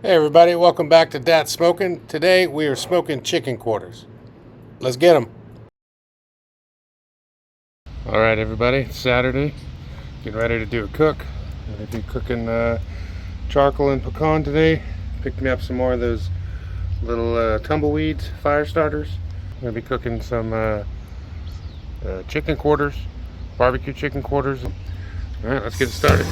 Hey everybody, welcome back to Dat Smoking. Today we are smoking chicken quarters. Let's get them. All right everybody, it's Saturday. Getting ready to do a cook. I'm going to be cooking charcoal and pecan today. Picked me up some more of those little tumbleweeds, fire starters. I'm going to be cooking some chicken quarters, barbecue chicken quarters. All right, let's get started.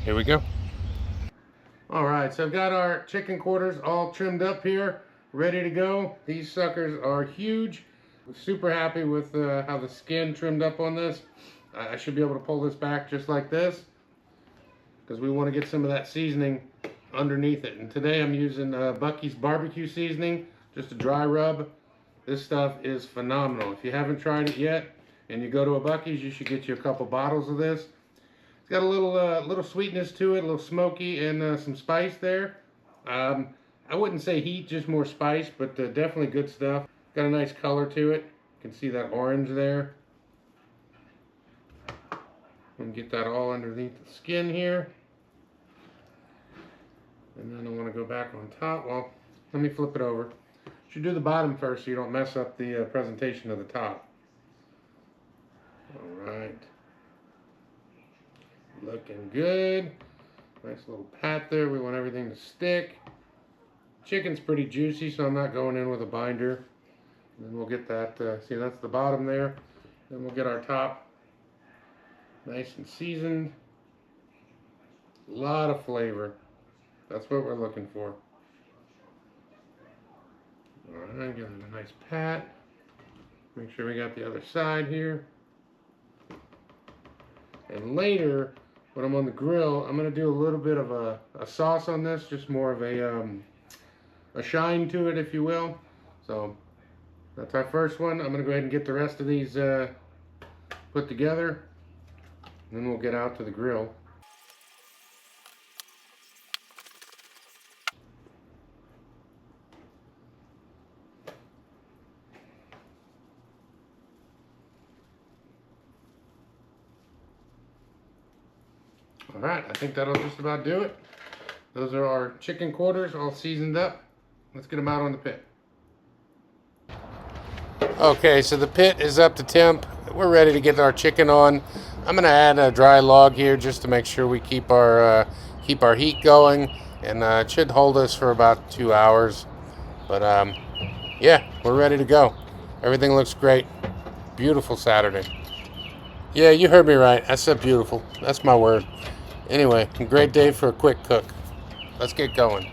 Here we go. All right, so I've got our chicken quarters all trimmed up here, ready to go. These suckers are huge. I'm super happy with how the skin trimmed up on this. I should be able to pull this back just like this because we want to get some of that seasoning underneath it. And today I'm using Buc-ee's barbecue seasoning, just a dry rub. This stuff is phenomenal. If you haven't tried it yet and you go to a Buc-ee's, you should get you a couple bottles of this. It's got a little sweetness to it, a little smoky, and some spice there. I wouldn't say heat, just more spice, but definitely good stuff. Got a nice color to it. You can see that orange there. And get that all underneath the skin here. And then I want to go back on top. Well, let me flip it over. Should do the bottom first so you don't mess up the presentation of the top. All right. Looking good. Nice little pat there. We want everything to stick. Chicken's pretty juicy, so I'm not going in with a binder. And then we'll get that, see that's the bottom there. Then we'll get our top nice and seasoned. A lot of flavor. That's what we're looking for. Alright, give it a nice pat. Make sure we got the other side here. And later, when I'm on the grill, I'm going to do a little bit of a sauce on this, just more of a shine to it, if you will. So that's our first one. I'm going to go ahead and get the rest of these put together, and then we'll get out to the grill. Alright, I think that'll just about do it. Those are our chicken quarters all seasoned up. Let's get them out on the pit. Okay, so the pit is up to temp. We're ready to get our chicken on. I'm going to add a dry log here just to make sure we keep our heat going. And it should hold us for about 2 hours. But yeah, we're ready to go. Everything looks great. Beautiful Saturday. Yeah, you heard me right. I said beautiful. That's my word. Anyway, great day for a quick cook. Let's get going.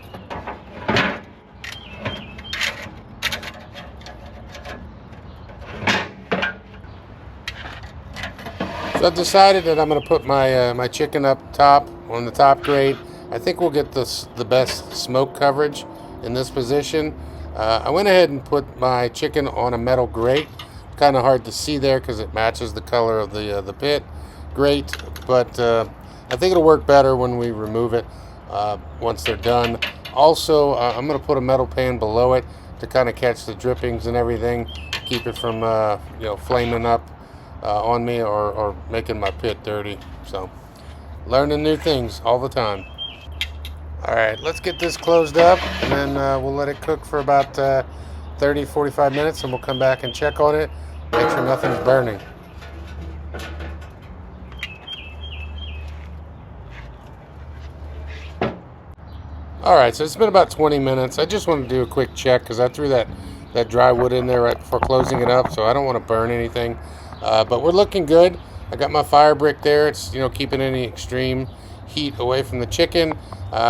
So I've decided that I'm going to put my chicken up top on the top grate. I think we'll get the best smoke coverage in this position. I went ahead and put my chicken on a metal grate. Kind of hard to see there because it matches the color of the pit grate, but I think it'll work better when we remove it once they're done. Also, I'm going to put a metal pan below it to kind of catch the drippings and everything, keep it from flaming up on me or making my pit dirty. So, learning new things all the time. All right, let's get this closed up, and then we'll let it cook for about 30-45 minutes, and we'll come back and check on it, make sure nothing's burning. Alright, so it's been about 20 minutes. I just want to do a quick check because I threw that dry wood in there right before closing it up, so I don't want to burn anything. But we're looking good. I got my fire brick there. It's keeping any extreme heat away from the chicken.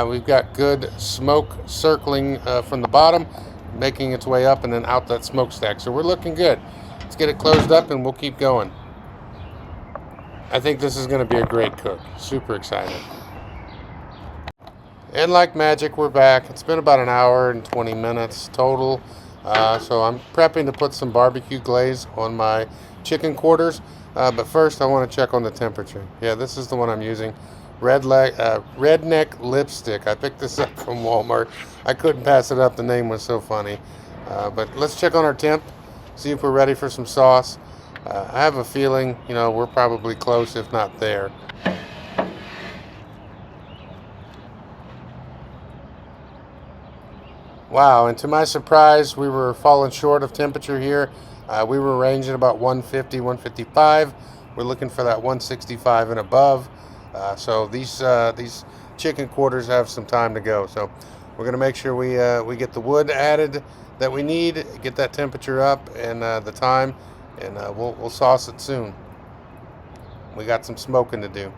We've got good smoke circling from the bottom, making its way up and then out that smokestack. So we're looking good. Let's get it closed up and we'll keep going. I think this is going to be a great cook. Super excited. And like magic, we're back. It's been about an hour and 20 minutes total. So I'm prepping to put some barbecue glaze on my chicken quarters. But first I want to check on the temperature. Yeah, this is the one I'm using. Redneck Lipstick. I picked this up from Walmart. I couldn't pass it up. The name was so funny. But let's check on our temp, see if we're ready for some sauce. I have a feeling, we're probably close, if not there. Wow, and to my surprise, we were falling short of temperature here. We were ranging about 150, 155. We're looking for that 165 and above. So these chicken quarters have some time to go. So we're going to make sure we get the wood added that we need, get that temperature up and the time, and we'll sauce it soon. We got some smoking to do.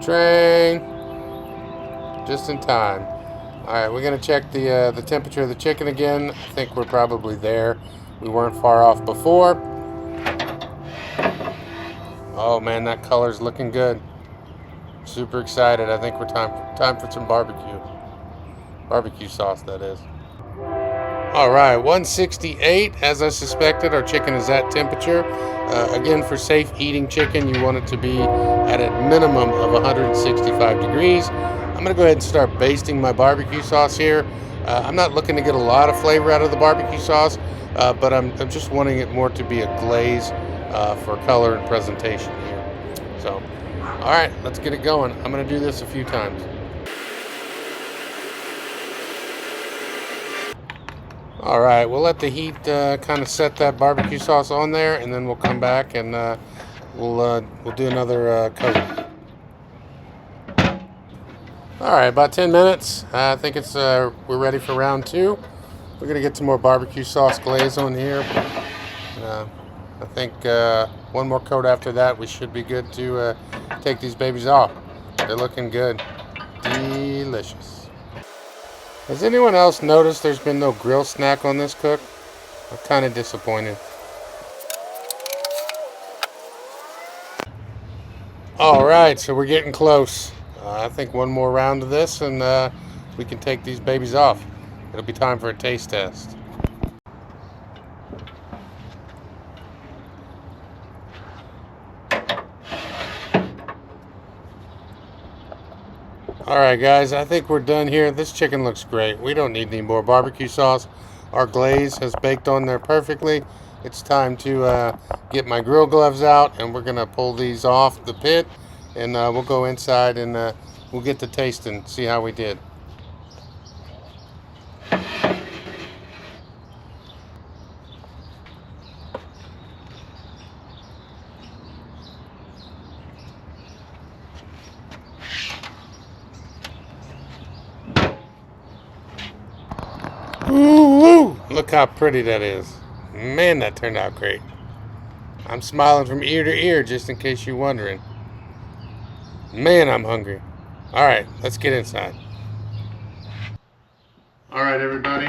Train, just in time. All right, we're gonna check the temperature of the chicken again. I think we're probably there. We weren't far off before. Oh man, that color's looking good. Super excited. I think we're time for some barbecue sauce, that is. All right, 168. As I suspected, our chicken is at temperature. Again, for safe eating chicken, you want it to be at a minimum of 165 degrees. I'm going to go ahead and start basting my barbecue sauce here. I'm not looking to get a lot of flavor out of the barbecue sauce, but I'm just wanting it more to be a glaze for color and presentation here. So, all right, let's get it going. I'm going to do this a few times. All right, we'll let the heat kind of set that barbecue sauce on there, and then we'll come back and we'll do another coat. All right, about 10 minutes. I think we're ready for round two. We're gonna get some more barbecue sauce glaze on here. I think one more coat after that, we should be good to take these babies off. They're looking good, delicious. Has anyone else noticed there's been no grill snack on this cook? I'm kind of disappointed. All right, so we're getting close. I think one more round of this and we can take these babies off. It'll be time for a taste test. Alright guys, I think we're done here. This chicken looks great. We don't need any more barbecue sauce. Our glaze has baked on there perfectly. It's time to get my grill gloves out, and we're going to pull these off the pit, and we'll go inside and we'll get to tasting, see how we did. Ooh, look how pretty that is. Man, that turned out great. I'm smiling from ear to ear, just in case you're wondering. Man, I'm hungry. Alright, let's get inside. Alright everybody,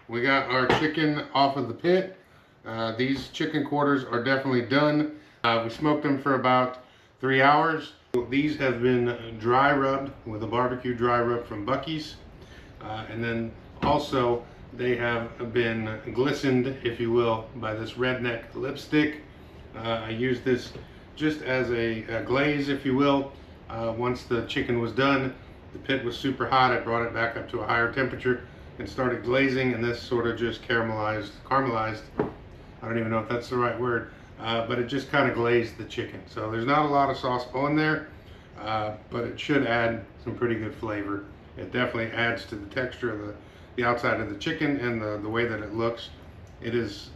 we got our chicken off of the pit. These chicken quarters are definitely done. We smoked them for about 3 hours. These have been dry rubbed with a barbecue dry rub from Buc-ee's. And then also they have been glistened, if you will, by this Redneck Lipstick. I used this just as a glaze, if you will. Once the chicken was done, the pit was super hot. I brought it back up to a higher temperature and started glazing, and this sort of just caramelized, I don't even know if that's the right word, but it just kind of glazed the chicken. So there's not a lot of sauce on there, but it should add some pretty good flavor. It definitely adds to the texture of the outside of the chicken and the way that it looks. It is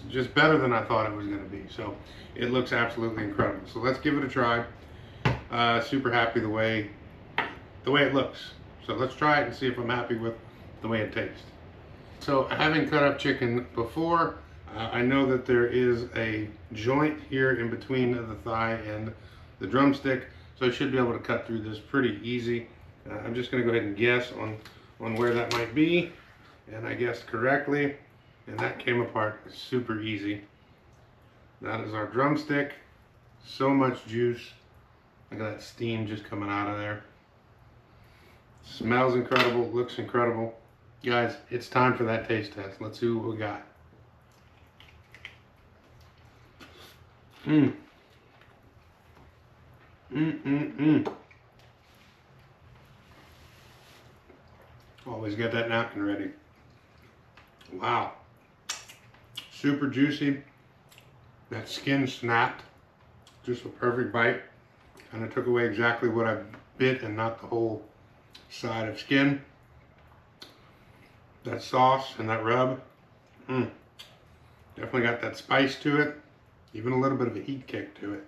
just better than I thought it was going to be. So it looks absolutely incredible. So let's give it a try. Super happy the way it looks. So let's try it and see if I'm happy with the way it tastes. So having cut up chicken before, I know that there is a joint here in between the thigh and the drumstick, so I should be able to cut through this pretty easy. I'm just going to go ahead and guess on where that might be, and I guessed correctly, and that came apart super easy. That is our drumstick. So much juice. Look at that steam just coming out of there. Smells incredible, looks incredible. Guys, it's time for that taste test. Let's see what we got. Always get that napkin ready. Wow. Super juicy. That skin snapped. Just a perfect bite. And it took away exactly what I bit and not the whole side of skin. That sauce and that rub. Definitely got that spice to it. Even a little bit of a heat kick to it.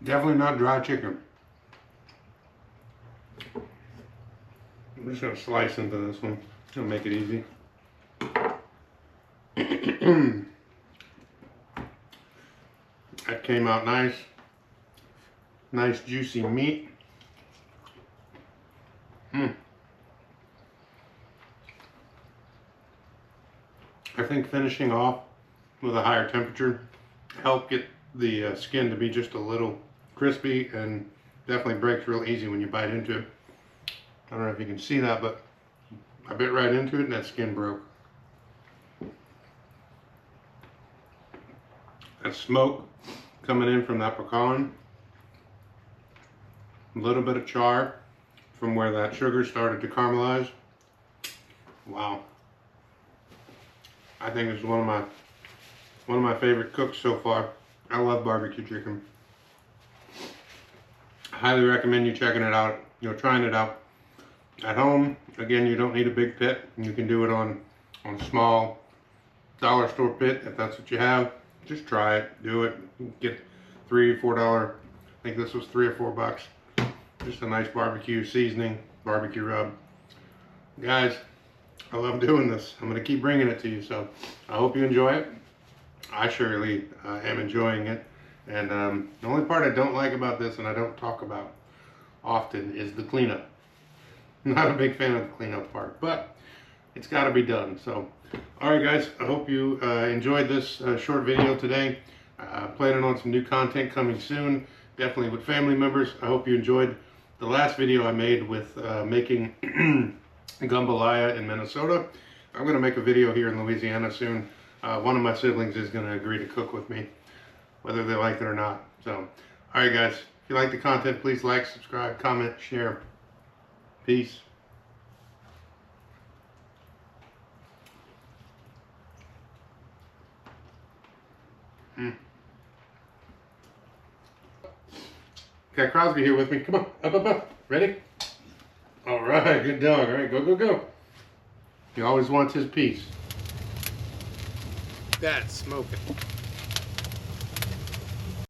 Definitely not dry chicken. I'm just going to slice into this one. It's going to make it easy. That came out nice. Nice juicy meat. I think finishing off with a higher temperature helped get the skin to be just a little crispy, and definitely breaks real easy when you bite into it. I don't know if you can see that, but I bit right into it and that skin broke. That smoke coming in from that pecan. A little bit of char from where that sugar started to caramelize. Wow. I think it's one of my favorite cooks so far. I love barbecue chicken. I highly recommend you checking it out, trying it out at home. Again, you don't need a big pit. You can do it on a small dollar store pit if that's what you have. Just try it, do it. Get $3 or $4. I think this was $3 or $4. Just a nice barbecue seasoning, barbecue rub. Guys, I love doing this. I'm going to keep bringing it to you, so I hope you enjoy it. I surely am enjoying it. And the only part I don't like about this, and I don't talk about often, is the cleanup. I'm not a big fan of the cleanup part, but it's got to be done. So, alright guys, I hope you enjoyed this short video today. Planning on some new content coming soon, definitely with family members. I hope you enjoyed the last video I made with making jambalaya in Minnesota. I'm going to make a video here in Louisiana soon. One of my siblings is going to agree to cook with me, whether they like it or not. So, alright guys, if you like the content, please like, subscribe, comment, share. Peace. Got Crosby here with me. Come on, up. Ready? All right, good dog. All right, go. He always wants his piece. That's smoking.